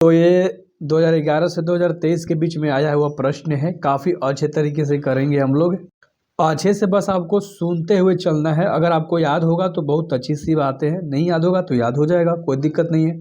तो ये 2011 से 2023 के बीच में आया हुआ प्रश्न है, काफ़ी अच्छे तरीके से करेंगे हम लोग। अच्छे से बस आपको सुनते हुए चलना है। अगर आपको याद होगा तो बहुत अच्छी सी बातें हैं, नहीं याद होगा तो याद हो जाएगा, कोई दिक्कत नहीं है।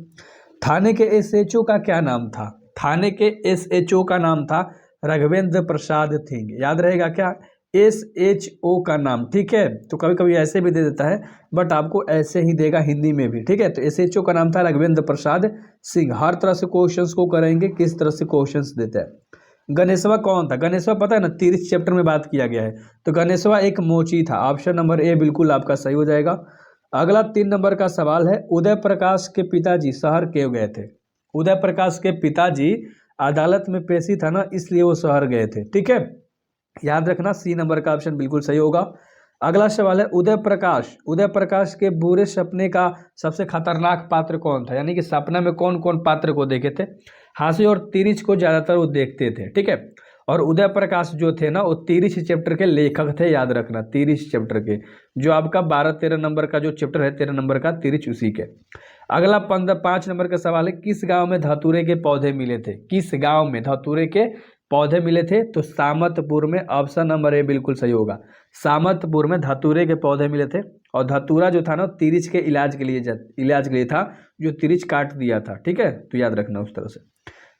थाने के एसएचओ का क्या नाम था? थाने के एसएचओ का नाम था राघवेंद्र प्रसाद सिंह। याद रहेगा क्या? एसएचओ का नाम, ठीक है। तो कभी कभी ऐसे भी दे देता है, बट आपको ऐसे ही देगा हिंदी में भी, ठीक है। तो एसएचओ का नाम था राघवेंद्र प्रसाद सिंह। हर तरह से क्वेश्चंस को करेंगे, किस तरह से क्वेश्चंस देते हैं। गणेशवा कौन था? गणेशवा पता है ना, 30 चैप्टर में बात किया गया है। तो गणेशवा एक मोची था। ऑप्शन नंबर ए बिल्कुल आपका सही हो जाएगा। अगला 3 नंबर का सवाल है, उदय प्रकाश के पिताजी शहर क्यों गए थे? उदय प्रकाश के पिताजी अदालत में पेशी था ना, इसलिए वो शहर गए थे, ठीक है। याद रखना, सी नंबर का ऑप्शन बिल्कुल सही होगा। अगला सवाल है, उदय प्रकाश के बुरे सपने का सबसे खतरनाक पात्र कौन था? यानी कि सपना में कौन कौन पात्र को देखे थे? हांसी और तिरिच को ज्यादातर वो देखते थे, ठीक है। और उदय प्रकाश जो थे ना, वो तिरिच चैप्टर के लेखक थे, याद रखना, तिरिच चैप्टर के। जो आपका 12-13 नंबर का जो चैप्टर है, 13 नंबर का, तिरिच उसी के। अगला 5 नंबर का सवाल है, किस गांव में धतूरे के पौधे मिले थे? किस गांव में धतूरे के पौधे मिले थे? तो सामतपुर में। ऑप्शन नंबर ए बिल्कुल सही होगा। सामतपुर में धतूरे के पौधे मिले थे। और धतूरा जो था ना, तिरिच के इलाज के लिए था, जो तिरिच काट दिया था, ठीक है। तो याद रखना उस तरह से।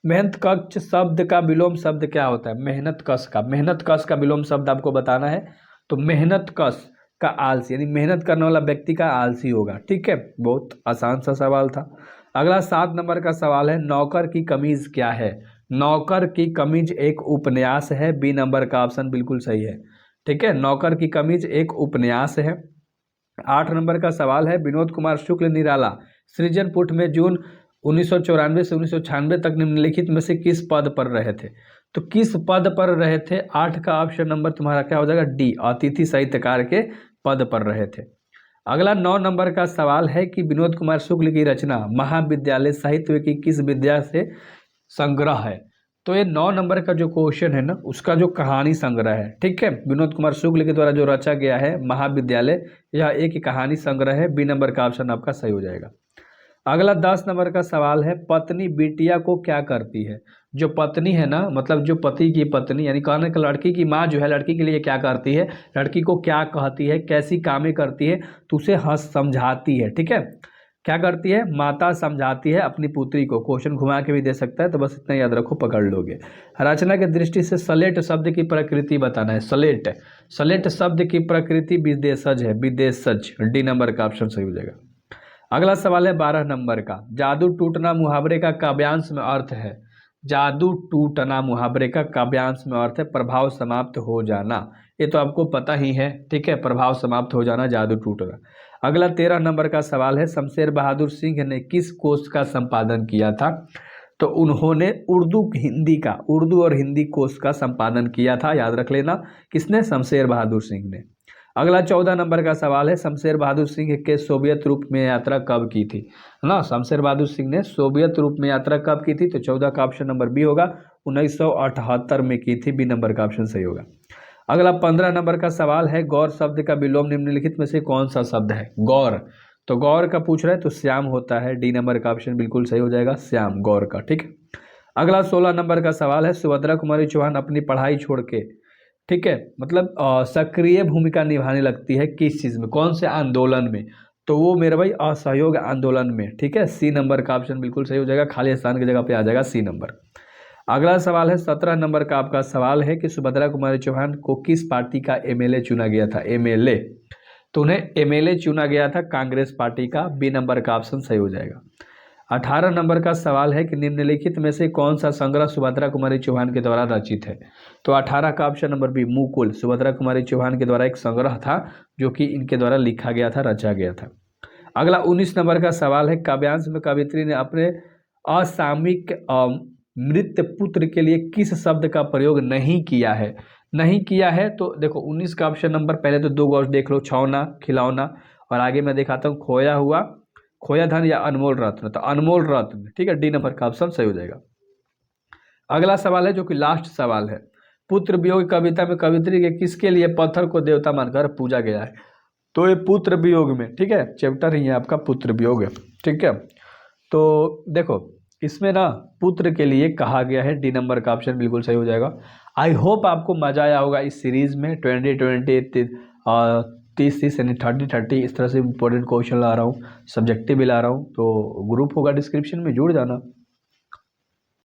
मेहनत कश शब्द का विलोम शब्द क्या होता है? मेहनत कश का विलोम शब्द आपको बताना है। तो मेहनत कश का आलसी, यानी मेहनत करने वाला व्यक्ति का आलसी होगा, ठीक है। बहुत आसान सा सवाल था। अगला 7 नंबर का सवाल है, नौकर की कमीज क्या है? नौकर की कमीज एक उपन्यास है। बी नंबर का ऑप्शन बिल्कुल सही है, ठीक है। नौकर की कमीज एक उपन्यास है। 8 नंबर का सवाल है, विनोद कुमार शुक्ल निराला सृजन पुट में जून 1994 से 1996 तक निम्नलिखित में से किस पद पर रहे थे? तो किस पद पर रहे थे? 8 का ऑप्शन नंबर तुम्हारा क्या हो जाएगा? डी, अतिथि साहित्यकार के पद पर रहे थे। अगला 9 नंबर का सवाल है कि विनोद कुमार शुक्ल की रचना महाविद्यालय साहित्य की किस विद्या से संग्रह है? तो ये 9 नंबर का जो क्वेश्चन है ना, उसका जो कहानी संग्रह है, ठीक है। विनोद कुमार शुक्ल के द्वारा जो रचा गया है महाविद्यालय, यह एक कहानी संग्रह है। बी नंबर का ऑप्शन आपका सही हो जाएगा। अगला 10 नंबर का सवाल है, पत्नी बिटिया को क्या करती है? जो पत्नी है ना, मतलब जो पति की पत्नी, यानी कहने का लड़की की माँ जो है, लड़की के लिए क्या करती है, लड़की को क्या कहती है, कैसी कामें करती है? तो उसे हंस समझाती है, ठीक है। क्या करती है? माता समझाती है अपनी पुत्री को। क्वेश्चन घुमा के भी दे सकता है, तो बस इतना याद रखो, पकड़ लोगे। रचना की दृष्टि से सलेट शब्द की प्रकृति बताना है। सलेट शब्द की प्रकृति विदेशज है, विदेशज। डी नंबर का ऑप्शन सही हो जाएगा। अगला सवाल है 12 नंबर का, जादू टूटना मुहावरे का काव्यांश में अर्थ है। जादू टूटना मुहावरे का काव्यांश में अर्थ है प्रभाव समाप्त हो जाना। ये तो आपको पता ही है, ठीक है, प्रभाव समाप्त हो जाना, जादू टूटना। अगला 13 नंबर का सवाल है, शमशेर बहादुर सिंह ने किस कोश का संपादन किया था? तो उन्होंने उर्दू और हिंदी कोश का संपादन किया था, याद रख लेना। किसने? शमशेर बहादुर सिंह ने। अगला 14 नंबर का सवाल है, शमशेर बहादुर सिंह के सोवियत रूप में यात्रा कब की थी? है ना, शमशेर बहादुर सिंह ने सोवियत रूप में यात्रा कब की थी? तो 14 का ऑप्शन नंबर बी होगा, 1978 में की थी। बी नंबर का ऑप्शन सही होगा। अगला 15 नंबर का सवाल है, गौर शब्द का विलोम निम्नलिखित में से कौन सा शब्द है? गौर, तो गौर का पूछ रहे हैं, तो श्याम होता है। डी नंबर का ऑप्शन बिल्कुल सही हो जाएगा, श्याम, गौर का, ठीक है। अगला 16 नंबर का सवाल है, सुभद्रा कुमारी चौहान अपनी पढ़ाई छोड़ के, ठीक है, मतलब सक्रिय भूमिका निभाने लगती है किस चीज़ में, कौन से आंदोलन में? तो वो मेरे भाई असहयोग आंदोलन में, ठीक है। सी नंबर का ऑप्शन बिल्कुल सही हो जाएगा, खाली स्थान की जगह पे आ जाएगा सी नंबर। अगला सवाल है 17 नंबर का आपका सवाल है कि सुभद्रा कुमारी चौहान को किस पार्टी का एमएलए चुना गया था? एमएलए, तो उन्हें एमएलए चुना गया था कांग्रेस पार्टी का। बी नंबर का ऑप्शन सही हो जाएगा। 18 नंबर का सवाल है कि निम्नलिखित में से कौन सा संग्रह सुभद्रा कुमारी चौहान के द्वारा रचित है? तो 18 का option number B, Mukul, Subhadra Kumari Chauhan के द्वारा एक संग्रह था जो कि इनके द्वारा लिखा गया था, रचा गया था। अगला 19 नंबर का सवाल है, काव्यांश में कवियत्री ने अपने असामयिक मृत पुत्र के लिए किस शब्द का प्रयोग नहीं किया है? नहीं किया है, तो देखो 19 का ऑप्शन नंबर, पहले तो 2 गौर देख लो, छौना, खिलौना, और आगे मैं दिखाता हूँ, खोया हुआ, खोया धन या अनमोल रत्न। तो अनमोल रत्न, ठीक है। डी नंबर का ऑप्शन सही हो जाएगा। अगला सवाल है जो कि लास्ट सवाल है, पुत्र वियोग कविता में कवित्री के किसके लिए पत्थर को देवता मानकर पूजा गया है? तो ये पुत्र वियोग में, ठीक है, चैप्टर ही है आपका पुत्र वियोग है, ठीक है। तो देखो इसमें ना पुत्र के लिए कहा गया है, डी नंबर का ऑप्शन बिल्कुल सही हो जाएगा। आई होप आपको मजा आया होगा इस सीरीज में। 20-20 30-30 यानी 30-30 इस तरह से इंपॉर्टेंट क्वेश्चन ला रहा हूँ, सब्जेक्टिव भी ला रहा हूँ। तो ग्रुप होगा डिस्क्रिप्शन में, जुड़ जाना।